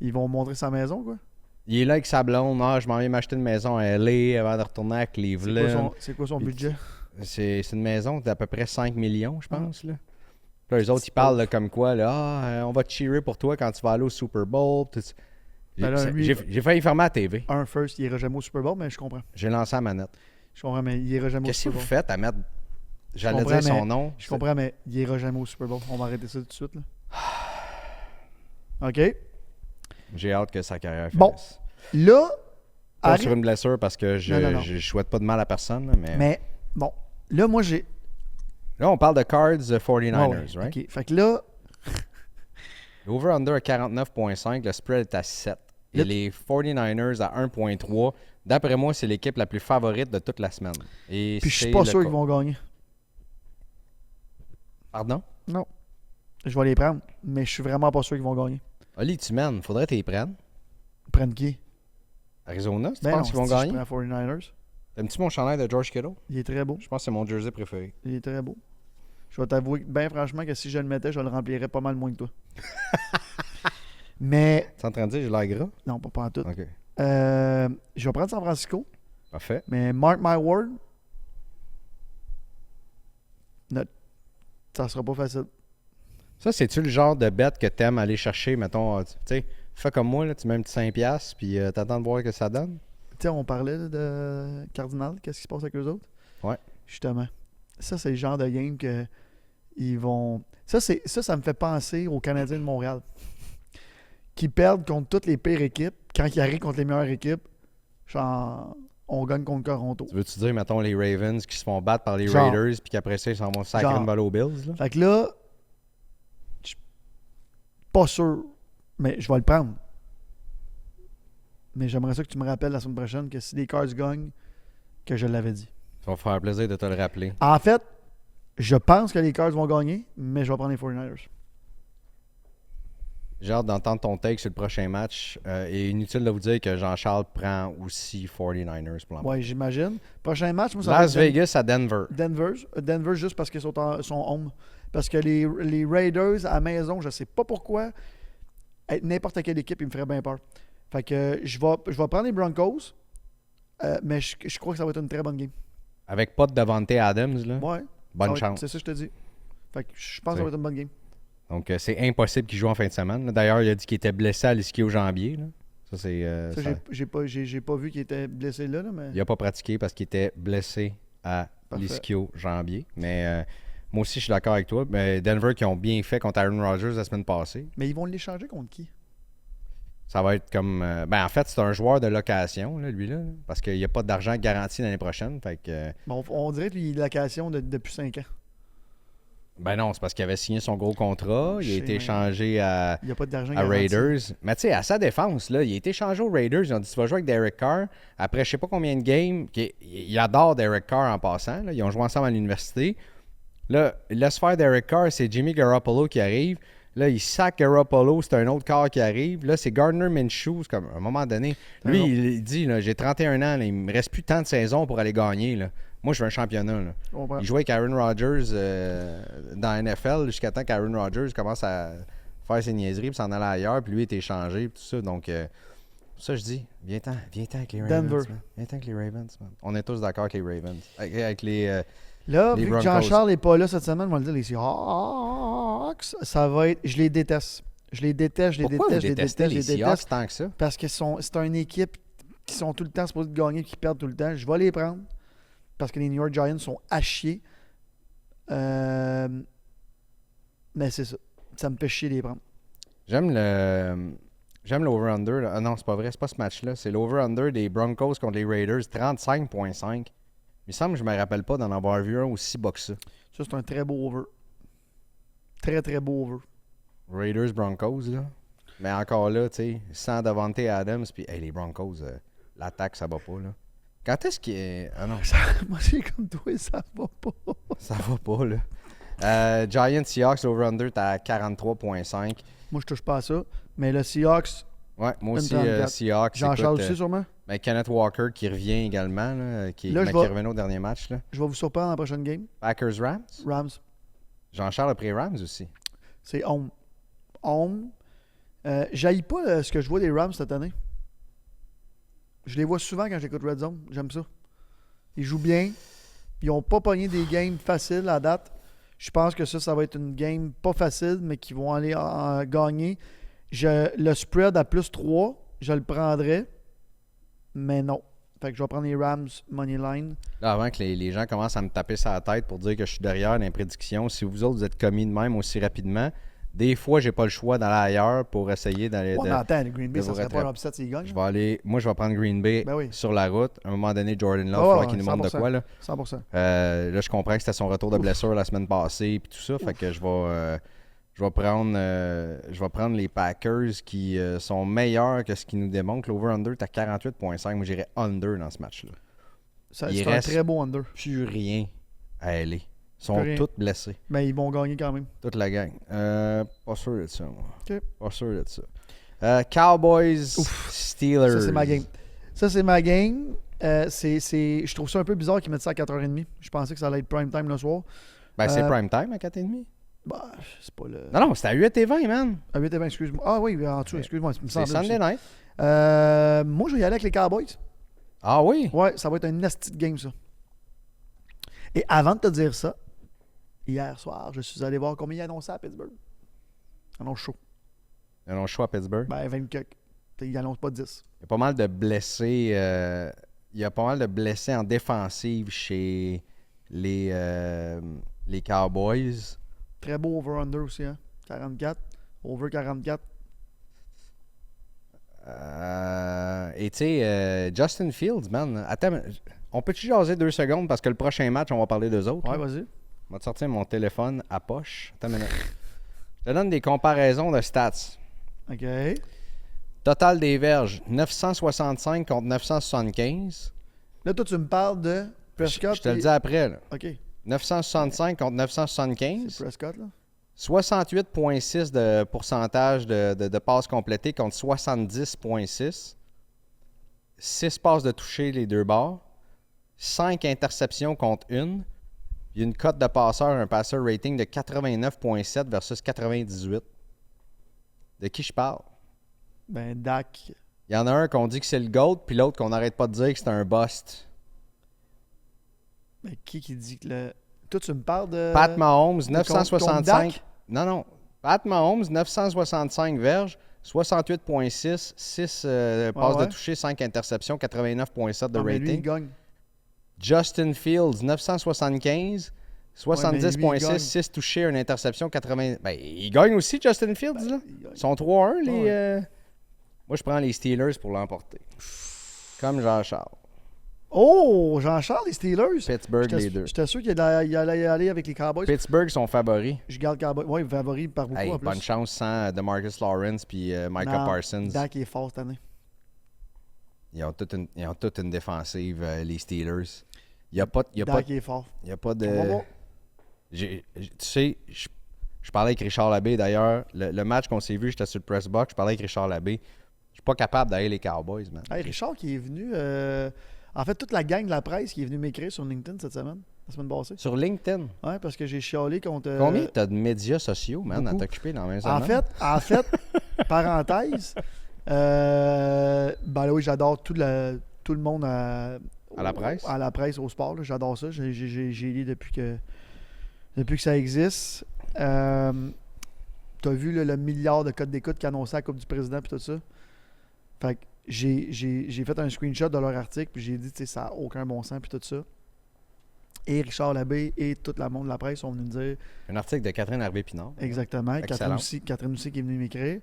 Ils vont montrer sa maison, quoi? Il est là avec sa blonde. Ah, je m'en viens m'acheter une maison à LA avant de retourner à Cleveland. C'est quoi son budget? C'est une maison d'à peu près 5 millions, je pense. Là. Puis là, eux autres, ils parlent là, comme quoi, là, on va te cheerer pour toi quand tu vas aller au Super Bowl. J'ai failli fermer la TV. Un first, il ira jamais au Super Bowl, mais je comprends. J'ai lancé la manette. Je comprends, mais il ira jamais au Super Bowl. Qu'est-ce que vous faites à mettre... J'allais dire son nom. Je comprends, mais il ira jamais au Super Bowl. On va arrêter ça tout de suite. Là. OK? J'ai hâte que sa carrière finisse. Bon, là... Pas sur une blessure parce que je souhaite pas de mal à personne. Là, mais bon, là, moi, j'ai... Là, on parle de Cards 49ers, right? OK. Fait que là... L'over-under à 49.5, le spread est à 7. Et les 49ers à 1.3. D'après moi, c'est l'équipe la plus favorite de toute la semaine. Et puis je suis pas sûr qu'ils vont gagner. Pardon? Non. Je vais les prendre, mais je suis vraiment pas sûr qu'ils vont gagner. Oli, tu mènes. Faudrait que tu les prennes. Prennent qui? Arizona, tu penses qu'ils vont gagner? Je prends 49ers. T'aimes-tu mon chandail de George Kittle? Il est très beau. Je pense que c'est mon jersey préféré. Il est très beau. Je vais t'avouer, bien franchement, que si je le mettais, je le remplirais pas mal moins que toi. Mais... Tu es en train de dire que j'ai l'air gras? Non, pas en tout. OK. Je vais prendre San Francisco. Parfait. Mais mark my word, ça sera pas facile. Ça, c'est-tu le genre de bête que t'aimes aller chercher, mettons, tu sais, fais comme moi, là, tu mets un petit 5$ puis t'attends de voir ce que ça donne? Tu sais, on parlait là, de Cardinal, qu'est-ce qui se passe avec eux autres? Ouais. Justement. Ça, c'est le genre de game que ils vont... Ça me fait penser aux Canadiens de Montréal qui perdent contre toutes les pires équipes. Quand ils arrivent contre les meilleures équipes, Genre, on gagne contre Toronto. Tu veux-tu dire, mettons, les Ravens qui se font battre par les Genre. Raiders, puis qu'après ça, ils s'en vont sacrer une balle aux Bills? Là? Fait que là, je suis pas sûr, mais je vais le prendre. Mais j'aimerais ça que tu me rappelles la semaine prochaine que si les Cards gagnent, que je l'avais dit. Ça va faire plaisir de te le rappeler. En fait, je pense que les Cards vont gagner, mais je vais prendre les 49ers. J'ai hâte d'entendre ton take sur le prochain match. Et inutile de vous dire que Jean-Charles prend aussi 49ers pour l'emporter. Ouais, j'imagine. Prochain match, moi, ça Las va être Vegas à Denver. Denver juste parce qu'ils sont home. Parce que les Raiders à la maison, je sais pas pourquoi, être n'importe quelle équipe, ils me feraient bien peur. Fait que je vais prendre les Broncos, mais je crois que ça va être une très bonne game. Avec pas de Davante Adams, là. Ouais. Bonne chance. C'est ça que je te dis. Fait que je pense que ça va être une bonne game. Donc, c'est impossible qu'il joue en fin de semaine. D'ailleurs, il a dit qu'il était blessé à l'ischio-jambier. Là. Ça, c'est. Ça, j'ai pas vu qu'il était blessé là, mais. Il n'a pas pratiqué parce qu'il était blessé à l'ischio-jambier. Mais moi aussi, je suis d'accord avec toi. Mais Denver qui ont bien fait contre Aaron Rodgers la semaine passée. Mais ils vont l'échanger contre qui? Ça va être comme. En fait, c'est un joueur de location, là, lui-là. Parce qu'il n'y a pas d'argent garanti l'année prochaine. Fait que. Bon, on dirait qu'il est location depuis 5 ans. Ben non, c'est parce qu'il avait signé son gros contrat. Il a été échangé à Raiders. Mais tu sais, à sa défense, là, il a été échangé aux Raiders. Ils ont dit tu vas jouer avec Derek Carr. Après, je sais pas combien de games. Il adore Derek Carr en passant. Là. Ils ont joué ensemble à l'université. Là, il laisse faire Derek Carr. C'est Jimmy Garoppolo qui arrive. Là, il sac Garoppolo. C'est un autre Carr qui arrive. Là, c'est Gardner Minshew. C'est comme à un moment donné. Lui, il dit là, j'ai 31 ans. Là, il me reste plus tant de saisons pour aller gagner. Là. Moi, je veux un championnat. Là. Il jouait avec Aaron Rodgers dans la NFL jusqu'à temps qu'Aaron Rodgers commence à faire ses niaiseries puis s'en aller ailleurs. Puis lui, il est échangé. Tout ça. Donc, ça, je dis, viens-ten avec les Ravens. Denver. Viens-ten avec les Ravens. Man. On est tous d'accord avec les Ravens. Avec les. Là, les vu que Jean-Charles n'est pas là cette semaine, on va le dire, les Seahawks, ça va être. Je les déteste. Pourquoi vous détestez les Seahawks tant que ça? Parce que c'est une équipe qui sont tout le temps supposés gagner et qui perdent tout le temps. Je vais les prendre. Parce que les New York Giants sont à chier. Mais c'est ça. Ça me fait chier de les prendre. J'aime l'over-under. Ah non, c'est pas vrai. C'est pas ce match-là. C'est l'over-under des Broncos contre les Raiders. 35.5. Il me semble que je me rappelle pas d'en avoir vu un aussi bas que ça. Ça, c'est un très beau over. Très, très beau over. Raiders, Broncos, là. Mais encore là, tu sais, sans Davante Adams, puis les Broncos, l'attaque, ça va pas, là. Quand est-ce qu'il est. Ah non. Moi, c'est comme toi, ça va pas. Ça va pas, là. Giants Seahawks, over-under, t'es à 43.5. Moi, je touche pas à ça. Mais le Seahawks. Ouais, moi aussi, Seahawks. Jean-Charles aussi, sûrement. Ben, Kenneth Walker qui revient également, là, qui revenait au dernier match. Là. Je vais vous surprendre dans la prochaine game. Packers-Rams. Rams. Jean-Charles a pris Rams aussi. C'est home. Home. J'haïs pas ce que je vois des Rams cette année. Je les vois souvent quand j'écoute Red Zone. J'aime ça. Ils jouent bien. Ils n'ont pas pogné des games faciles à date. Je pense que ça va être une game pas facile, mais qu'ils vont aller gagner. Le spread à plus 3, je le prendrais. Mais non. Fait que je vais prendre les Rams Moneyline. Là, avant que les gens commencent à me taper sur la tête pour dire que je suis derrière dans les prédictions, si vous autres vous êtes commis de même aussi rapidement, des fois, j'ai pas le choix d'aller ailleurs pour essayer d'aller. On entend, Green Bay, ça serait pas un upset s'ils gagnent. Moi, je vais prendre Green Bay sur la route. À un moment donné, Jordan Love, il faudra qu'il nous montre de quoi. Là. 100%. Là, je comprends que c'était son retour de blessure la semaine passée et tout ça. Fait que je vais prendre les Packers qui sont meilleurs que ce qu'ils nous démontrent. L'over-under, t'as 48.5. Moi, j'irais under dans ce match-là. C'est un très beau under. Plus rien à aller. Ils sont tous blessés. Mais ils vont gagner quand même. Toute la gang. Pas sûr de ça, moi. Okay. Pas sûr de ça. Cowboys, Steelers. Ça, c'est ma game. Je trouve ça un peu bizarre qu'ils mettent ça à 4h30. Je pensais que ça allait être prime time le soir. Ben, c'est prime time à 4h30. Bah, c'est pas le... Non, c'était à 8h20, man. À 8h20, excuse-moi. Ah oui, en dessous, excuse-moi. C'est Sunday night. Moi, je vais y aller avec les Cowboys. Ah oui? Ouais, ça va être un nasty de game, ça. Et avant de te dire ça, hier soir, je suis allé voir combien ils annonçaient à Pittsburgh. Ils annoncent chaud. Ils annoncent chaud à Pittsburgh? Ben, 20 quelques. Ils annoncent pas 10. Il y a pas mal de blessés. Il y a pas mal de blessés en défensive chez les Cowboys. Très beau over-under aussi, hein? 44. Over 44. Et tu sais, Justin Fields, man, attends, on peut-tu jaser 2 secondes parce que le prochain match, on va parler d'eux autres? Ouais, là? vas-y. Je vais te sortir mon téléphone à poche. Attends une minute. Je te donne des comparaisons de stats. OK. Total des verges, 965 contre 975. Là, toi, tu me parles de Prescott. Je te le dis après, là. OK. 965 contre 975. C'est Prescott, là. 68,6 de pourcentage de passes complétées contre 70,6. 6 passes de toucher les deux bords. 5 interceptions contre 1. Puis une cote de passeur, un passer rating de 89,7 versus 98. De qui je parle? Ben, Dak. Il y en a un qu'on dit que c'est le GOAT, puis l'autre qu'on n'arrête pas de dire que c'est un bust. Ben, qui dit que le. Toi, tu me parles de. Pat Mahomes, contre 965. Dak? Non. Pat Mahomes, 965 verges, 68,6, 6 passes ouais. de toucher, 5 interceptions, 89,7 de Ah, mais lui, il rating. gagne. Justin Fields, 975, Ouais, mais lui, il 70,6, gagne. 6 touchés, 1 interception, 80. Ben, il gagne aussi, Justin Fields, là. Il gagne. Ils sont 3-1, les. Ouais. Moi, je prends les Steelers pour l'emporter. Comme Jean-Charles. Oh, Jean-Charles, les Steelers. Pittsburgh, les deux. J'étais sûr qu'il allait aller avec les Cowboys. Pittsburgh sont favoris. Je garde Cowboys. Oui, favori par beaucoup Hey, en plus. bonne chance sans DeMarcus Lawrence puis Micah Non, Parsons. Dak est fort cette année. Ils ont toute une défensive, les Steelers. Il n'y a pas Dak est fort. il y a pas On va de. voir. Tu sais, je parlais avec Richard Labbé d'ailleurs. Le match qu'on s'est vu, j'étais sur le press box, je parlais avec Richard Labbé. Je suis pas capable d'aller les Cowboys, man. Hey, Richard qui est venu. En fait, toute la gang de la presse qui est venue m'écrire sur LinkedIn cette semaine, la semaine passée. Sur LinkedIn. Ouais, parce que j'ai chialé contre. Combien t'as de médias sociaux, man, à beaucoup. t'occuper dans la maison? En fait, parenthèse, ben là, oui, j'adore tout le monde À la presse? À la presse, au sport. là. J'adore ça. J'ai lu depuis que ça existe. T'as vu le milliard de codes d'écoute qu'annonçait la Coupe du Président puis tout ça? Fait que j'ai fait un screenshot de leur article puis j'ai dit, tu sais, ça n'a aucun bon sens puis tout ça. Et Richard Labbé et tout le monde de la presse sont venus me dire Un article de Catherine Harvey-Pinard. exactement. Excellent. Catherine aussi qui est venue m'écrire.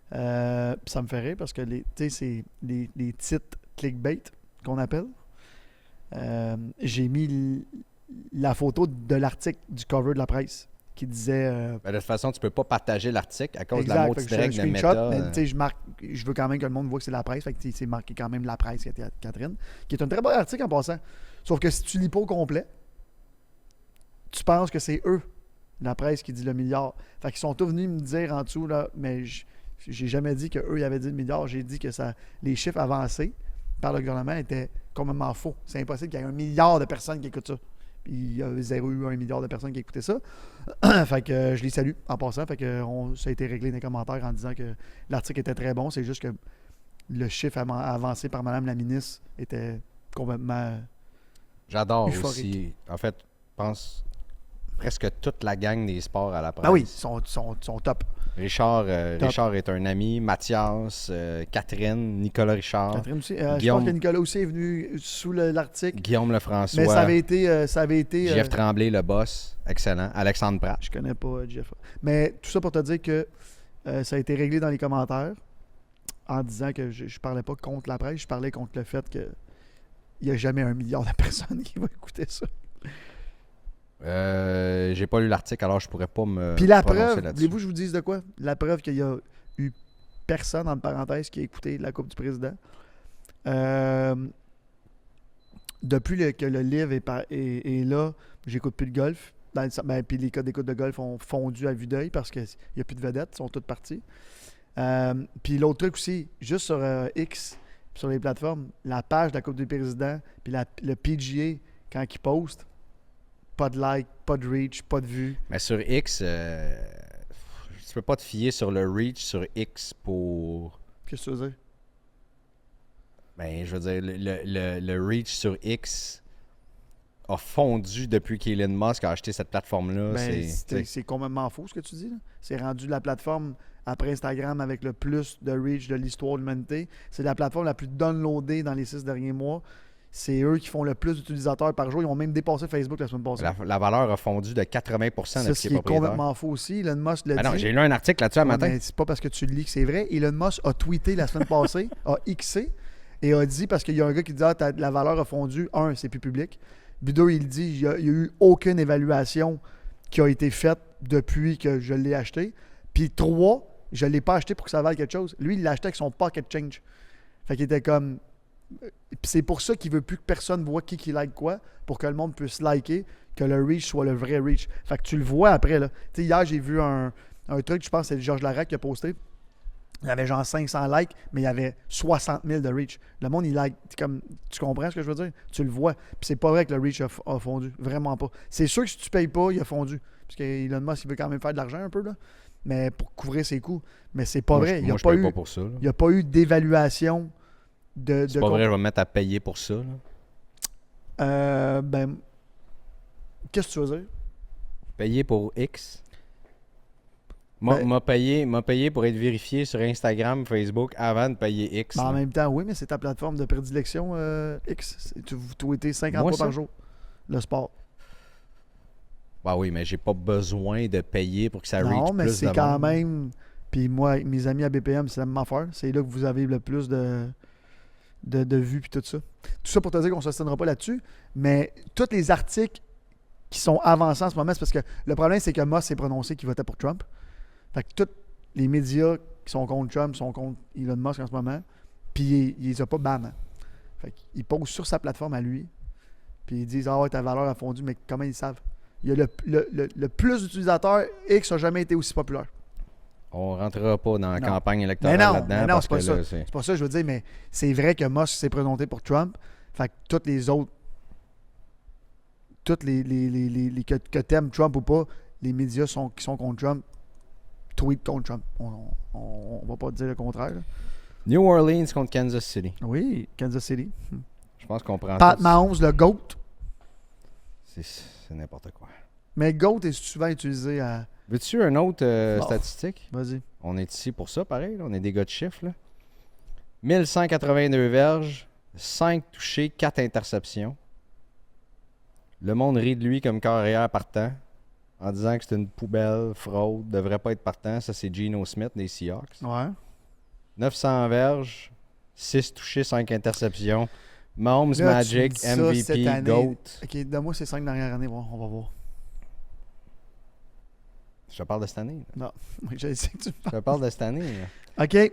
Puis ça me fait rire parce que c'est les titres clickbait qu'on appelle. J'ai mis la photo de l'article du cover de la presse qui disait Ben, de toute façon, tu peux pas partager l'article à cause de la exact, mot fait que je fais un direct de screenshot, Meta. mais tu sais, je veux quand même que le monde voit que c'est la presse, fait que c'est marqué quand même la presse qui était Catherine, qui est un très bon article en passant. Sauf que si tu lis pas au complet, tu penses que c'est eux, la presse, qui dit le milliard. Fait qu'ils sont tous venus me dire en dessous, là, mais j'ai jamais dit qu'eux, ils avaient dit le milliard. J'ai dit que les chiffres avancés par le gouvernement étaient complètement faux. C'est impossible qu'il y ait 1 milliard de personnes qui écoutent ça. Puis il y a 0,1 milliard de personnes qui écoutaient ça. Fait que je les salue en passant. Fait que ça a été réglé dans les commentaires en disant que l'article était très bon. C'est juste que le chiffre avancé par Mme la ministre était complètement... J'adore euphorique. aussi. En fait, je pense presque toute la gang des sports à la presse. Ah oui, ils sont top. Richard Top. est un ami. Mathias, Catherine, Nicolas Richard, Catherine aussi. Je Guillaume- pense que Nicolas aussi est venu sous l'article. Guillaume Lefrançois, Mais ça avait été Jeff Tremblay, le boss. Excellent. Alexandre Pratt. je connais pas Jeff. Mais tout ça pour te dire que ça a été réglé dans les commentaires en disant que je parlais pas contre la presse, je parlais contre le fait que il n'y a jamais 1 milliard de personnes qui vont écouter ça. J'ai pas lu l'article, alors je pourrais pas me Puis la prononcer preuve, là-dessus. voulez-vous que je vous dise de quoi? La preuve qu'il y a eu personne, entre parenthèses, qui a écouté la Coupe du Président. Depuis que le livre est là, j'écoute plus de golf. Puis les codes d'écoute de golf ont fondu à vue d'œil parce qu'il n'y a plus de vedettes, ils sont toutes parties. Puis l'autre truc aussi, juste sur X, sur les plateformes, la page de la Coupe du Président, puis le PGA, quand ils postent, pas de like, pas de reach, pas de vue. Mais sur X, tu peux pas te fier sur le reach sur X pour... Qu'est-ce que tu veux dire? Ben, je veux dire, le reach sur X a fondu depuis qu'Elon Musk a acheté cette plateforme-là. Ben, c'est c'est complètement faux ce que tu dis. Là. C'est rendu la plateforme après Instagram avec le plus de reach de l'histoire de l'humanité. C'est la plateforme la plus downloadée dans les 6 derniers mois. C'est eux qui font le plus d'utilisateurs par jour. Ils ont même dépassé Facebook la semaine passée. la valeur a fondu de 80% C'est depuis ce qu'il qui est est propriétaire. complètement faux aussi. Elon Musk l'a Ben dit. non, j'ai lu un article là-dessus un Ouais, matin. mais c'est pas parce que tu le lis que c'est vrai. Elon Musk a tweeté la semaine passée, a xé, et a dit, parce qu'il y a un gars qui dit la valeur a fondu, c'est plus public. Puis deux, il dit il n'y a eu aucune évaluation qui a été faite depuis que je l'ai acheté. Puis 3, je ne l'ai pas acheté pour que ça vaille quelque chose. Lui, il l'a acheté avec son pocket change. Fait qu'il était comme. Puis c'est pour ça qu'il veut plus que personne voit qui like quoi, pour que le monde puisse liker, que le reach soit le vrai reach. Fait que tu le vois après, là. Tu sais, hier, j'ai vu un truc, je pense que c'est Georges Larac qui a posté. Il y avait genre 500 likes, mais il y avait 60 000 de reach. Le monde, il like. Comme, tu comprends ce que je veux dire? Tu le vois. Puis c'est pas vrai que le reach a fondu. Vraiment pas. C'est sûr que si tu payes pas, il a fondu. Parce qu'Elon Musk, il veut quand même faire de l'argent un peu, là. Mais pour couvrir ses coûts. Mais c'est pas vrai. Il n'y a, pas eu d'évaluation de. C'est pas vrai, je vais me mettre à payer pour ça, là. Qu'est-ce que tu veux dire? Payer pour X? M'a payé pour être vérifié sur Instagram, Facebook avant de payer X. En même temps, oui, mais c'est ta plateforme de prédilection, X. Tu tweetais 50 fois par jour, le sport. Bah oui, mais j'ai pas besoin de payer pour que ça reach plus de monde. Non, mais c'est quand même... Puis moi, mes amis à BPM, c'est la même affaire. C'est là que vous avez le plus de vues puis tout ça. Tout ça pour te dire qu'on ne s'obstinera pas là-dessus, mais tous les articles qui sont avancés en ce moment, c'est parce que le problème, c'est que Musk s'est prononcé qu'il votait pour Trump. Fait que tous les médias qui sont contre Trump sont contre Elon Musk en ce moment, puis il les a pas bam. Fait qu'ils posent sur sa plateforme à lui, puis ils disent « Ah ouais, ta valeur a fondu », mais comment ils savent? Il y a le plus d'utilisateurs X n'a jamais été aussi populaire. On ne rentrera pas dans la campagne électorale là-dedans. Mais non, c'est pas ça. C'est pas ça que je veux dire, mais c'est vrai que Musk s'est prononcé pour Trump. Fait que toutes les autres, que t'aimes Trump ou pas, les médias qui sont contre Trump, tweet contre Trump. On va pas dire le contraire. Là. New Orleans contre Kansas City. Oui, Kansas City. Je pense qu'on prend Pat Mahomes, le GOAT. C'est n'importe quoi. Mais GOAT est souvent utilisé à... Veux-tu une autre statistique? Vas-y. On est ici pour ça, pareil. Là. On est des gars de chiffres. Là. 1182 verges, 5 touchés, 4 interceptions. Le monde rit de lui comme carrière partant en disant que c'est une poubelle, fraude, devrait pas être partant. Ça, c'est Geno Smith des Seahawks. Ouais. 900 verges, 6 touchés, 5 interceptions. Mahomes, là, Magic, MVP, GOAT. OK, donne-moi ces 5 dernières années, on va voir. Je te parle de cette année. Là. Non, je sais que tu me parles. Je te parle de cette année. Là. OK.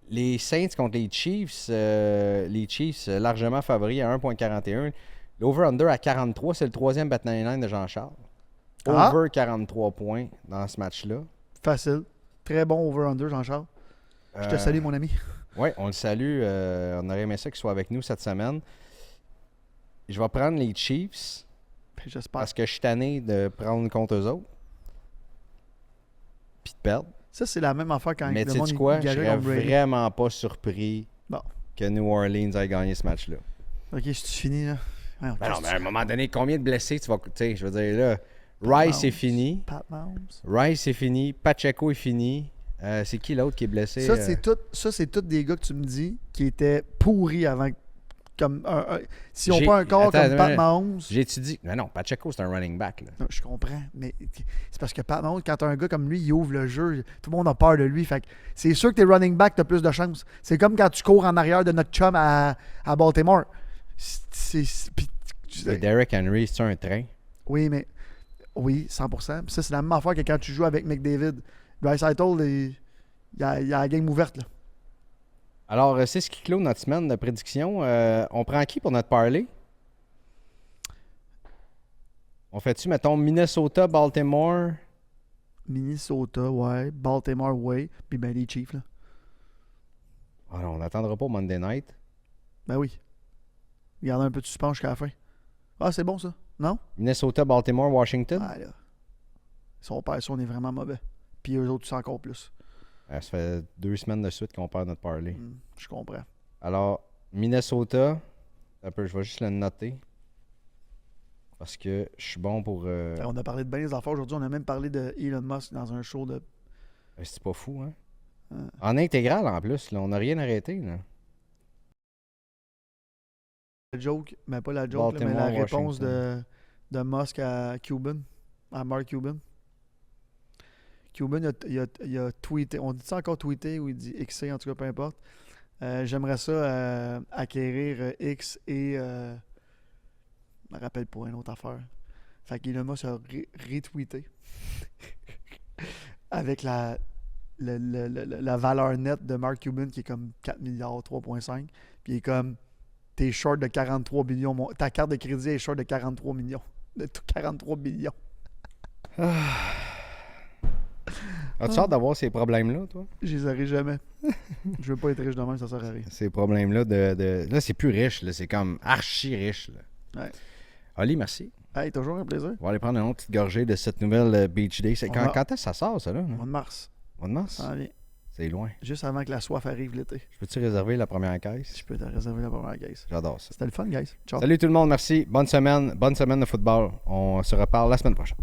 Les Saints contre les Chiefs largement favoris à 1.41. L'over-under à 43, c'est le troisième batting line de Jean-Charles. Over 43 points dans ce match-là. Facile. Très bon over-under, Jean-Charles. Je te salue, mon ami. Oui, on le salue. On aurait aimé ça qu'il soit avec nous cette semaine. Je vais prendre les Chiefs. J'espère. Parce que je suis tanné de prendre contre eux autres. Puis de perdre. Ça, c'est la même affaire quand mais le monde sais-tu quoi? Je serais Brady. Vraiment pas surpris que New Orleans ait gagné ce match-là. OK, je suis fini, là. Ouais, non, mais à un moment donné, combien de blessés tu vas... Tu sais, je veux dire, là, Rice est fini. Pat Mahomes. Rice est fini. Pacheco est fini. C'est qui l'autre qui est blessé? Ça, c'est tous des gars que tu me dis qui étaient pourris avant. Comme si on pas un corps comme Pat Mahomes. J'ai-tu dit... Non, Pacheco, c'est un running back. Là. Non, je comprends, mais c'est parce que Pat Mahomes, quand t'as un gars comme lui, il ouvre le jeu, tout le monde a peur de lui. Fait que c'est sûr que t'es running back, t'as plus de chance. C'est comme quand tu cours en arrière de notre chum à Baltimore. Derrick Henry, c'est un train? Oui, 100%. Puis ça, c'est la même affaire que quand tu joues avec McDavid. Bryce Idol, il y a la game ouverte, là. Alors, c'est ce qui clôt notre semaine de prédiction. On prend qui pour notre parlay? On fait-tu, mettons, Minnesota, Baltimore? Minnesota, ouais. Baltimore, ouais. Puis ben les Chiefs, là. Ah non, on n'attendra pas Monday Night. Ben oui. Garde un peu de suspense jusqu'à la fin. Ah, c'est bon, ça. Non? Minnesota, Baltimore, Washington? Ah, là. Si on perd ça, on est vraiment mauvais. Puis eux autres, c'est encore plus. Ça fait 2 semaines de suite qu'on perd notre parlay. Je comprends. Alors, Minnesota, je vais juste le noter. Parce que je suis bon pour... On a parlé de bien des affaires aujourd'hui. On a même parlé de Elon Musk dans un show de... C'est pas fou, hein? En intégral, en plus. Là, on n'a rien arrêté, là. La joke, mais pas la joke, là, mais la réponse de Musk à Cuban, à Mark Cuban. Cuban, il a tweeté, on dit ça encore tweeté ou il dit Xé, en tout cas, peu importe. J'aimerais ça acquérir X et... je me rappelle pas une autre affaire. Fait qu'Elon Musk a retweeté avec la valeur nette de Mark Cuban qui est comme 4 milliards, 3,5. Puis il est comme, t'es short de 43 millions. Ta carte de crédit est short de 43 millions. De 43 millions. As-tu hâte d'avoir ces problèmes-là, toi? Je les aurai jamais. Je veux pas être riche de même, ça sert à rien. Ces problèmes-là Là, c'est plus riche, là. C'est comme archi riche, là. Ouais. Ali, merci. Hey, toujours un plaisir. On va aller prendre une autre petite gorgée de cette nouvelle Beach Day. Quand est-ce que ça sort, ça, là? Mois de mars. Mois de mars? Ça en vient. C'est loin. Juste avant que la soif arrive l'été. Je peux-tu réserver la première caisse? Je peux te réserver la première caisse. J'adore ça. C'était le fun, guys. Ciao. Salut tout le monde, merci. Bonne semaine de football. On se reparle la semaine prochaine.